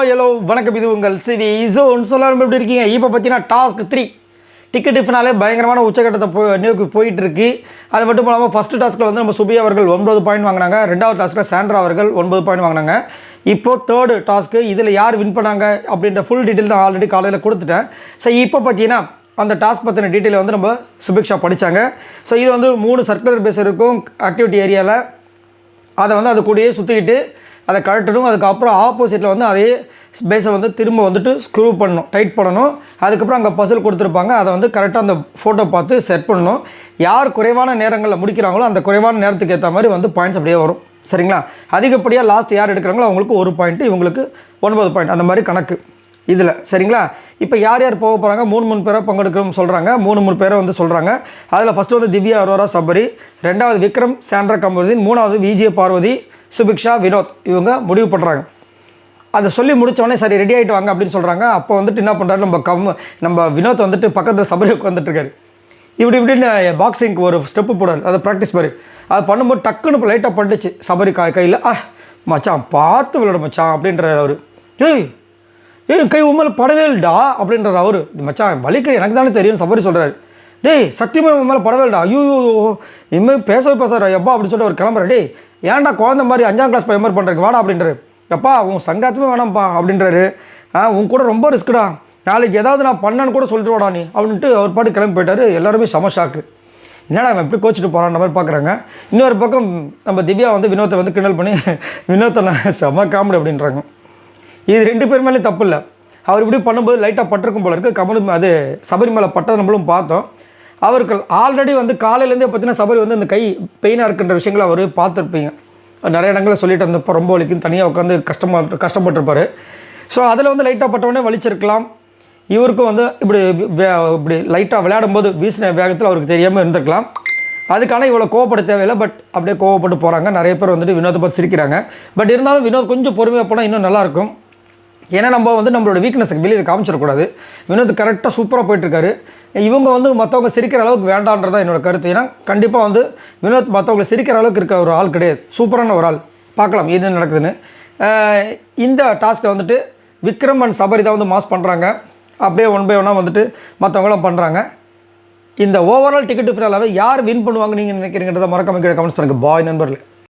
Hello வணக்கம். இது உங்கள் சிவி ஜோன். சொல்லாமல் எப்படி இருக்கீங்க? இப்போ பார்த்தீங்கன்னா டாஸ்க் 3 டிக்கெட் டிஃபனாலே பயங்கரமான உச்சக்கட்டத்தை நோக்கி போயிட்டு இருக்கு. அது மட்டும் இல்லாமல் ஃபஸ்ட்டு டாஸ்க்கில் வந்து நம்ம சுபி அவர்கள் 9 பாயிண்ட் வாங்கினாங்க. ரெண்டாவது டாஸ்க்கில் சாண்ட்ரா அவர்கள் 9 பாயிண்ட் வாங்கினாங்க. இப்போது தேர்டு டாஸ்க்கு இதில் யார் வின் பண்ணாங்க அப்படின்ற ஃபுல் டீட்டெயில் நான் ஆல்ரெடி காலையில் கொடுத்துட்டேன். ஸோ இப்போ பார்த்தீங்கன்னா அந்த டாஸ்க் பற்றின டீட்டெயில் வந்து நம்ம சுபிக்ஷா படித்தாங்க. ஸோ இது வந்து 3 சர்க்குலர் பேஸ் இருக்கும் ஆக்டிவிட்டி ஏரியாவில். அதை வந்து அது கூடயே சுற்றிக்கிட்டு அதை கழட்டணும். அதுக்கப்புறம் ஆப்போசிட்டில் வந்து அதே பேஸை வந்து திரும்ப வந்துட்டு ஸ்க்ரூ பண்ணணும், டைட் பண்ணணும். அதுக்கப்புறம் அங்கே பசில் கொடுத்துருப்பாங்க. அதை வந்து கரெக்டாக அந்த ஃபோட்டோ பார்த்து செட் பண்ணணும். யார் குறைவான நேரங்களில் முடிக்கிறாங்களோ அந்த குறைவான நேரத்துக்கு ஏற்ற மாதிரி வந்து பாயிண்ட்ஸ் அப்படியே வரும். சரிங்களா? அதிகப்படியாக லாஸ்ட் யார் எடுக்கிறாங்களோ அவங்களுக்கு 1 பாயிண்ட்டு, இவங்களுக்கு 9 பாயிண்ட், அந்த மாதிரி கணக்கு இதில். சரிங்களா? இப்போ யார் யார் போக போகிறாங்க? 3 பேரை பங்கெடுக்கணும்னு சொல்கிறாங்க. 3 பேரை வந்து சொல்கிறாங்க. அதில் ஃபஸ்ட்டு வந்து திவ்யா அரோரா சபரி, ரெண்டாவது விக்ரம் சாண்ட்ரா கமருதீன், மூணாவது விஜே பார்வதி, சுபிக்ஷா வினோத். இவங்க முடிவு பண்ணுறாங்க. அதை சொல்லி முடித்தவொடனே சரி ரெடி ஆகிட்டு வாங்க அப்படின்னு சொல்கிறாங்க. அப்போ வந்துட்டு என்ன பண்ணுறாரு நம்ம வினோத் வந்துட்டு பக்கத்தில் சபரி உட்காந்துட்டுருக்காரு. இப்படின்னு பாக்ஸிங்க்கு ஒரு ஸ்டெப்பு போடாரு, அதை ப்ராக்டிஸ் மாதிரி அது பண்ணும்போது டக்குன்னு இப்போ லைட்டாக பட்டுச்சு சபரி கையில். மச்சான் பார்த்து விளையாட மச்சான் அப்படின்றார் அவர். ஏய் கை உண்மையில் படவே இல்லைடா அப்படின்றார் அவர். மச்சான் வலிக்கிற எனக்கு தானே தெரியும் சபரி சொல்கிறாரு. டேய் சத்தியமாக உன் மேலே படவே இல்லைடா. ஐயோ இனிமேல் பேசுகிற எப்பா அப்படின்னு சொல்லிட்டு அவர் கிளம்புற. டேய் ஏன்டா குழந்த மாதிரி 5ஆம் கிளாஸ் பையன் மாதிரி பண்ணுறதுக்கு வாடா அப்படின்றாரு. எப்பா உன் சங்காத்துமே வேணாம்ப்பா அப்படின்றாரு. உன் கூட ரொம்ப ரிஸ்க்குடா, நாளைக்கு ஏதாவது நான் பண்ணேன்னு கூட சொல்லிட்டு வாடா நீ அப்படின்ட்டு அவர் பாட்டு கிளம்பி போயிட்டார். எல்லாருமே செம ஷாக்கு. என்னடா அவன் எப்படி கோச்சிட்டு போகிறான்ற மாதிரி பார்க்குறாங்க. இன்னொரு பக்கம் நம்ம திவ்யா வந்து வினோத்தை வந்து கிண்டல் பண்ணி வினோத்தை நான் செம காமெடி அப்படின்றாங்க. இது 2 பேர் மேலே தப்பு இல்லை. அவர் இப்படி பண்ணும்போது லைட்டாக பட்டிருக்கும் போல இருக்குது. கமல் அது சபரி மேலே பட்டதை நம்மளும் பார்த்தோம். அவருக்கு ஆல்ரெடி வந்து காலையிலேருந்தே பார்த்தீங்கன்னா சபரி வந்து அந்த கை பெயினாக இருக்குன்ற விஷயங்களை அவர் பார்த்துருப்பீங்க. நிறைய இடங்களில் சொல்லிட்டு இருந்தப்போ ரொம்ப வலிக்கும், தனியாக உட்காந்து கஷ்டப்பட்டுருப்பார். ஸோ அதில் வந்து லைட்டாக பட்டவுடனே வலிச்சிருக்கலாம். இவருக்கும் வந்து இப்படி லைட்டாக விளையாடும்போது வீசின வேகத்தில் அவருக்கு தெரியாமல் இருந்திருக்கலாம். அதுக்கான இவ்வளோ கோவப்பட தேவையில்லை. பட் அப்படியே கோவப்பட்டு போகிறாங்க. நிறைய பேர் வந்துட்டு வினோத்தை பார்த்து சிரிக்கிறாங்க. பட் இருந்தாலும் வினோத் கொஞ்சம் பொறுமையாக போனால் இன்னும் நல்லாயிருக்கும். ஏன்னா நம்ம வந்து நம்மளோட வீக்னஸுக்கு வெளியே காமிச்சிடக்கூடாது. வினோத் கரெக்டாக சூப்பராக போயிட்டுருக்காரு. இவங்க வந்து மற்றவங்க சிரிக்கிற அளவுக்கு வேண்டான்றதான் என்னோடய கருத்து. ஏன்னா கண்டிப்பாக வந்து வினோத் மற்றவங்களை சிரிக்கிற அளவுக்கு இருக்க ஒரு ஆள் கிடையாது. சூப்பரான ஒரு ஆள். பார்க்கலாம் என்ன நடக்குதுன்னு. இந்த டாஸ்க்கை வந்துட்டு விக்ரம் அண்ட் சபரி தான் வந்து மாஸ் பண்ணுறாங்க. அப்படியே 1 by 1 வந்துட்டு மற்றவங்களும் பண்ணுறாங்க. இந்த ஓவரால் டிக்கெட் ஃபினாலாவே யார் வின் பண்ணுவாங்க நீங்கள் நினைக்கிறீங்கிறத மறக்காம கீழே கமெண்ட்ஸ் பண்ணுங்கள். பாய் நண்பர்களே.